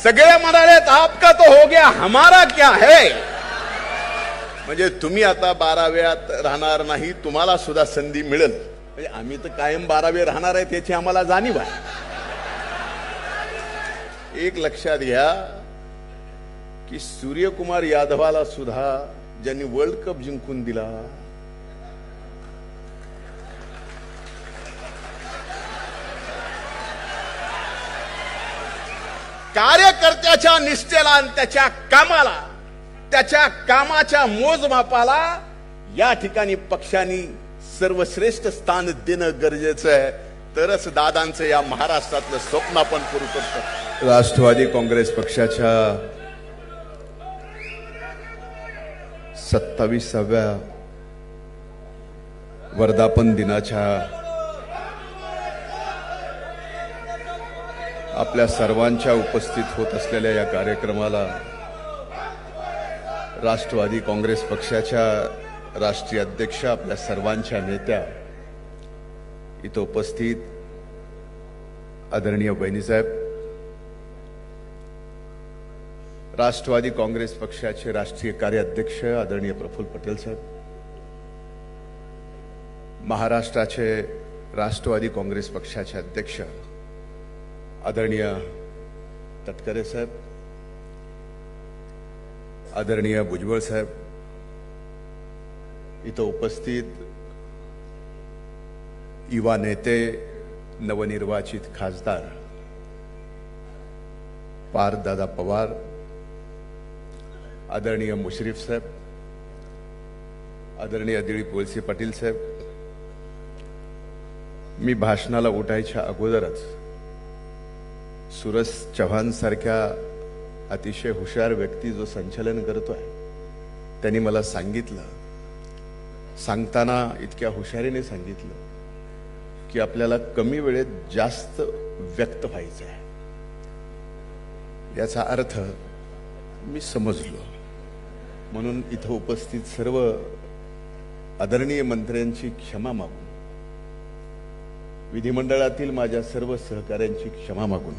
सगळे म्हणाले आपका तो हो गया हमारा क्या है. म्हणजे तुम्ही आता 12व्यात राहणार नाही, तुम्हाला सुद्धा संधी मिळेल. म्हणजे आम्ही तर कायम 12वे राहणार आहे त्याची आम्हाला जाणीव आहे. एक लक्षात घ्या की सूर्यकुमार यादवाला सुद्धा ज्यांनी वर्ल्ड कप जिंकून दिला, कार्यकर्त्याच्या निष्ठेला आणि त्याच्या कामाला, त्याच्या कामाच्या मोजमापाला या ठिकाणी पक्षांनी सर्वश्रेष्ठ स्थान देणं गरजेचं आहे. तरच दादांचं या महाराष्ट्रातलं स्वप्न आपण पूर्ण करतो. राष्ट्रवादी काँग्रेस पक्षाच्या 27व्या वर्धापन दिनाच्या आपल्या सर्वांच्या उपस्थित होत असलेल्या या कार्यक्रमाला राष्ट्रवादी काँग्रेस पक्षाच्या राष्ट्रीय अध्यक्ष, आपल्या सर्वांच्या नेत्या, इथं उपस्थित आदरणीय बहिणीसाहेब, राष्ट्रवादी काँग्रेस पक्षाचे राष्ट्रीय कार्याध्यक्ष आदरणीय प्रफुल्ल पटेल साहेब, महाराष्ट्राचे राष्ट्रवादी काँग्रेस पक्षाचे अध्यक्ष आदरणीय तटकरे साहेब, आदरणीय भुजबळ साहेब, इथं उपस्थित युवा नेते, नवनिर्वाचित खासदार पार्थदादा पवार, आदरणीय मुश्रीफ साहेब, आदरणीय दिलीप वळसे पाटील साहेब. मी भाषणाला उठायच्या अगोदरच सूरज चव्हाण सारख्या अतिशय हुशार व्यक्ती जो संचालन करतोय त्यांनी मला सांगितलं, सांगताना इतक्या हुशारीने सांगितलं की आपल्याला कमी वेळेत जास्त व्यक्त व्हायचं आहे. याचा अर्थ मी समजलो. म्हणून इथं उपस्थित सर्व आदरणीय मंत्र्यांची क्षमा मागून, विधिमंडळातील माझ्या सर्व सहकाऱ्यांची क्षमा मागून,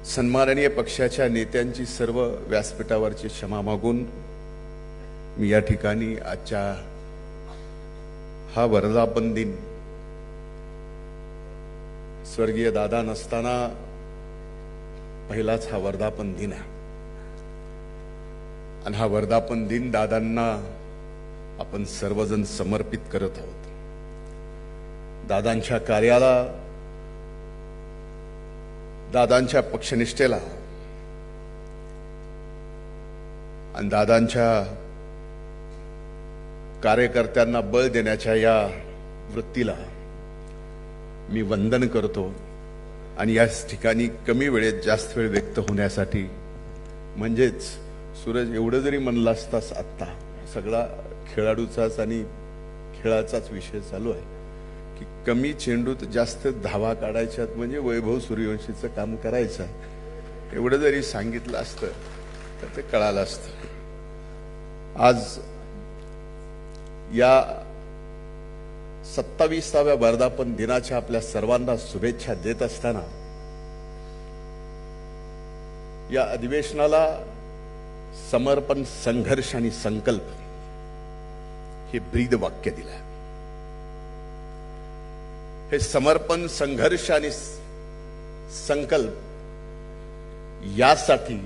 सन्माननीय पक्षाच्या नेत्यांची सर्व व्यासपीठावरची क्षमा मागून मी या ठिकाणी आजच्या हा वर्धापन दिन, स्वर्गीय दादा नसताना पहिलाच हा वर्धापन दिन आहे आणि हा वर्धापन दिन दादांना आपण सर्वजण समर्पित करत आहोत. दादांच्या कार्याला, दादांच्या पक्षनिष्ठेला आणि दादांच्या कार्यकर्त्यांना बळ देण्याच्या या वृत्तीला मी वंदन करतो. आणि याच ठिकाणी कमी वेळेत जास्त वेळ व्यक्त होण्यासाठी, म्हणजेच सूरज एवढं जरी म्हणलं असतास, आत्ता सगळा खेळाडूचाच आणि खेळाचाच विषय चालू आहे की कमी चेंडूत जास्त धावा काढायच्यात, म्हणजे वैभव सूर्यवंशीचं काम करायचं, एवढं जरी सांगितलं असतं तर ते कळालं असतं. आज या 27व्या वर्धापन दिनाच्या आपल्या सर्वांना शुभेच्छा देत असताना या अधिवेशनाला समर्पण, संघर्ष आणि संकल्प हे ब्रीद वाक्य दिलं. हे समर्पण, संघर्ष आणि संकल्प यासाठी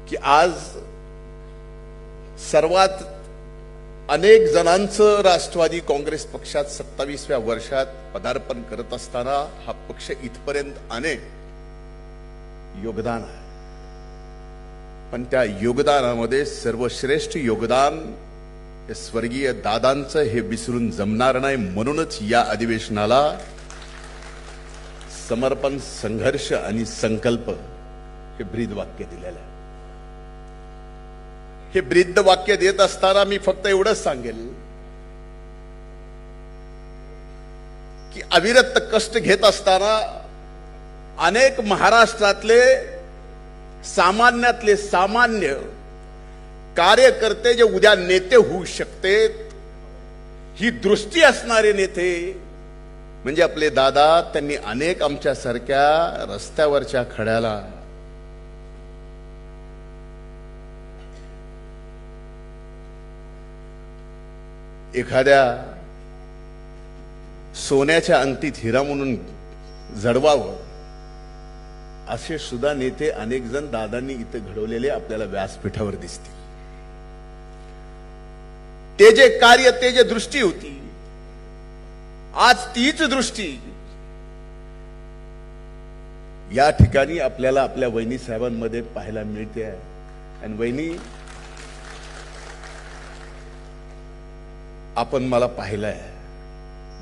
की आज सर्वात अनेक जणांचं राष्ट्रवादी काँग्रेस पक्षात 27व्या वर्षात पदार्पण करत असताना हा पक्ष इथपर्यंत अनेक योगदान आहे. पण त्या योगदानामध्ये सर्वश्रेष्ठ योगदान हे स्वर्गीय दादांचं, हे विसरून जमणार नाही. म्हणूनच या अधिवेशनाला समर्पण, संघर्ष आणि संकल्प हे ब्रीद वाक्य दिलेलं आहे. हे ब्रीद वाक्य देत असताना मी फक्त एवढंच सांगेल की अविरत कष्ट घेत असताना अनेक महाराष्ट्रातले सामान्यातले सामान्य कार्यकर्ते जे उद्या नेते होऊ शकतात, ही दृष्टी असणारे नेते म्हणजे आपले दादा त्यांनी अनेक आमच्यासारख्या रस्त्यावरच्या खड्याला एखाद्या सोन्याच्या अंगठीत हिरा म्हणून जडवावं असे सुद्धा नेते अनेक जण दादांनी इथे घडवलेले आपल्याला व्यासपीठावर दिसतील. ते जे कार्य, ते जे दृष्टी होती, आज तीच दृष्टी या ठिकाणी आपल्याला आपल्या वहिनी साहेबांमध्ये पाहायला मिळते आहे. आणि वहिनी, आपण मला पाहिलंय,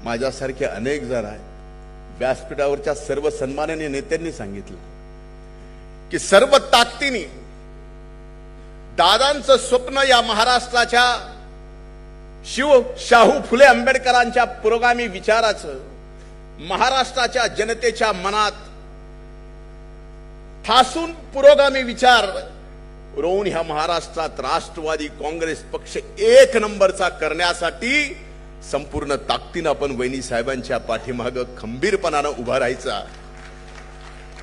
माझ्यासारखे अनेक जण आहेत. व्यासपीठावरच्या सर्व सन्माननीय नेत्यांनी सांगितलं की सर्व ताकदीने दादांचं स्वप्न या महाराष्ट्राच्या शाहू फुले आंबेडकरांच्या पुरोगामी विचाराचं महाराष्ट्राच्या जनतेच्या मनात ठासून पुरोगामी विचार रोवून ह्या महाराष्ट्रात राष्ट्रवादी काँग्रेस पक्ष एक नंबरचा करण्यासाठी संपूर्ण ताकदीनं आपण वहिनी साहेबांच्या पाठीमागं खंबीरपणानं उभा राहायचा.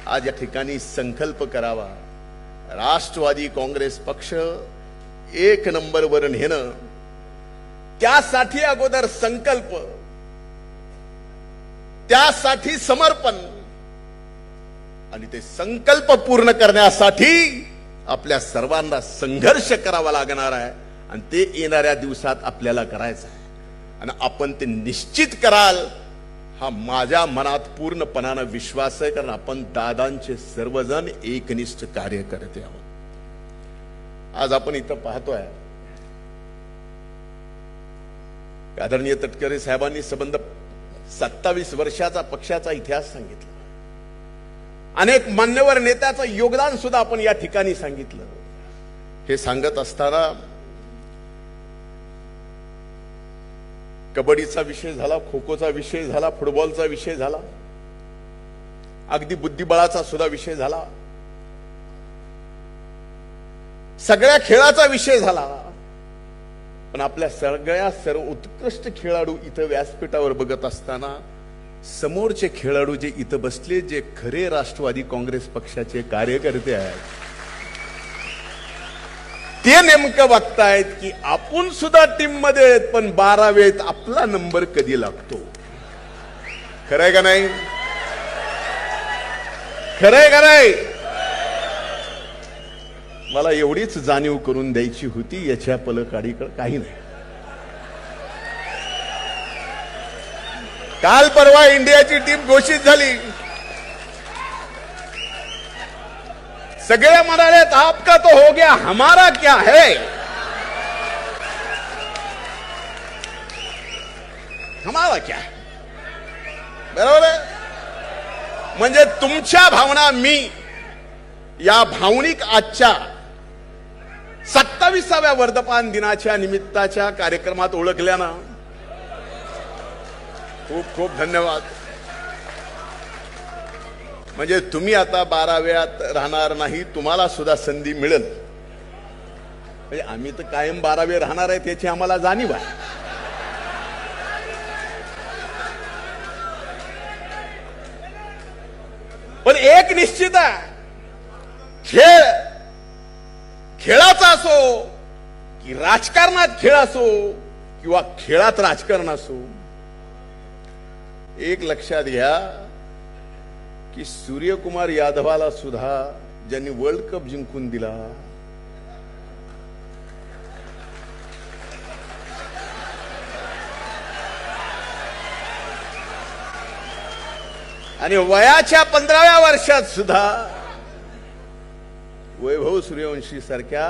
आज या ठिकाणी संकल्प करावा, राष्ट्रवादी काँग्रेस पक्ष एक नंबरवर नेणं. त्यासाठी अगोदर संकल्प, त्यासाठी समर्पण, आणि ते संकल्प पूर्ण करण्यासाठी आपल्या सर्वांना संघर्ष करावा लागणार आहे. आणि ते येणाऱ्या दिवसात आपल्याला करायचं आहे. आणि आपण ते निश्चित कराल हा माझ्या मनात पूर्णपणानं विश्वास आहे. कारण आपण दादांचे सर्वजण एकनिष्ठ कार्यकर्ते आहोत. आज आपण इथं पाहतोय, आदरणीय तटकरे साहेबांनी संबंध 27 वर्षाचा पक्षाचा इतिहास सांगितला. अनेक मान्यवर नेत्याचं योगदान सुद्धा आपण या ठिकाणी सांगितलं. हे सांगत असताना कबड्डीचा विषय झाला, खो खोचा विषय झाला, फुटबॉलचा विषय झाला, अगदी बुद्धिबळाचा सुद्धा विषय झाला, सगळ्या खेळाचा विषय झाला. पण आपल्या सगळ्या सर्व उत्कृष्ट खेळाडू इथं व्यासपीठावर बघत असताना समोरचे खेळाडू जे इथं बसले, जे खरे राष्ट्रवादी काँग्रेस पक्षाचे कार्यकर्ते आहेत, ते नेमकं बघतायत की आपण सुद्धा टीम मध्ये आहेत, पण 12वेत आपला नंबर कधी लागतो. खरंय का नाही? खरंय का नाही? मला एवढीच जाणीव करून द्यायची होती. याच्या पलकाडीकडे काही नाही. काल परवा इंडियाची टीम घोषित झाली. सगळे म्हणाले आपका तो हो गया, हमारा क्या है. हमारा क्या है, बरोबर आहे. म्हणजे तुमच्या भावना मी या भावनिक आजच्या 27व्या वर्धापन दिनाच्या निमित्ताच्या कार्यक्रमात ओळखल्यानं खूप खूप धन्यवाद. म्हणजे तुम्ही आता 12व्यात राहणार नाही, तुम्हाला सुद्धा संधी मिळेल. म्हणजे आम्ही तर कायम 12वे राहणार आहे त्याची आम्हाला जाणीव आहे. पण एक निश्चित आहे, खेळाचा असो की राजकारणात खेळ असो किंवा खेळात राजकारण असो, एक लक्षात घ्या की सूर्यकुमार यादवाला सुद्धा ज्यांनी वर्ल्ड कप जिंकून दिला, आणि वयाच्या 15व्या वर्षात सुद्धा वैभव सूर्यवंशी सारख्या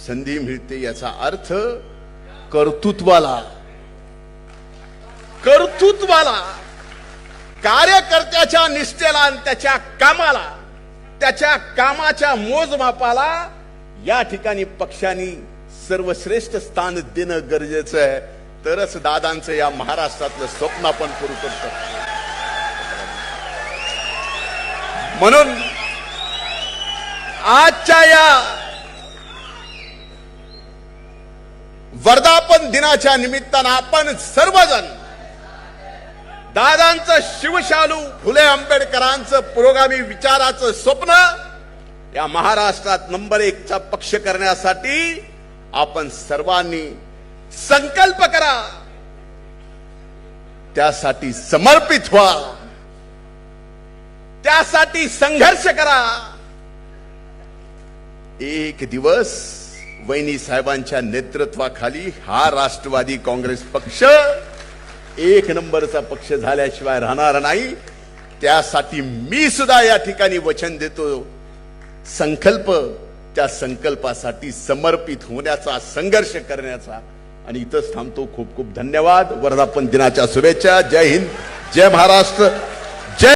संधी मिळते. याचा अर्थ कर्तृत्वाला कार्यकर्त्याच्या निष्ठेला आणि त्याच्या कामाला, त्याच्या कामाच्या मोजमापाला या ठिकाणी पक्षांनी सर्वश्रेष्ठ स्थान देणं गरजेचं आहे. तरच दादांचं या महाराष्ट्रातलं स्वप्न आपण पूर्ण करू शकतो. म्हणून आजच्या या वर्धापन दिनाच्या निमित्तानं आपण सर्वजण दादांचं शिवशालू फुले आंबेडकरांचं पुरोगामी विचाराचं स्वप्न या महाराष्ट्रात नंबर 1 चा पक्ष करण्यासाठी आपण सर्वांनी संकल्प करा, त्यासाठी समर्पित व्हा, त्यासाठी संघर्ष करा. एक दिवस वहिनी साहेबांच्या नेतृत्वाखाली हा राष्ट्रवादी काँग्रेस पक्ष 1 नंबरचा पक्ष झाल्याशिवाय राहणार नाही. त्यासाठी मी सुद्धा या ठिकाणी वचन देतो. संकल्प, त्या संकल्पासाठी समर्पित होण्याचा, संघर्ष करण्याचा. आणि इथंच थांबतो. खूप खूप धन्यवाद. वर्धापन दिनाच्या शुभेच्छा. जय हिंद, जय महाराष्ट्र, जय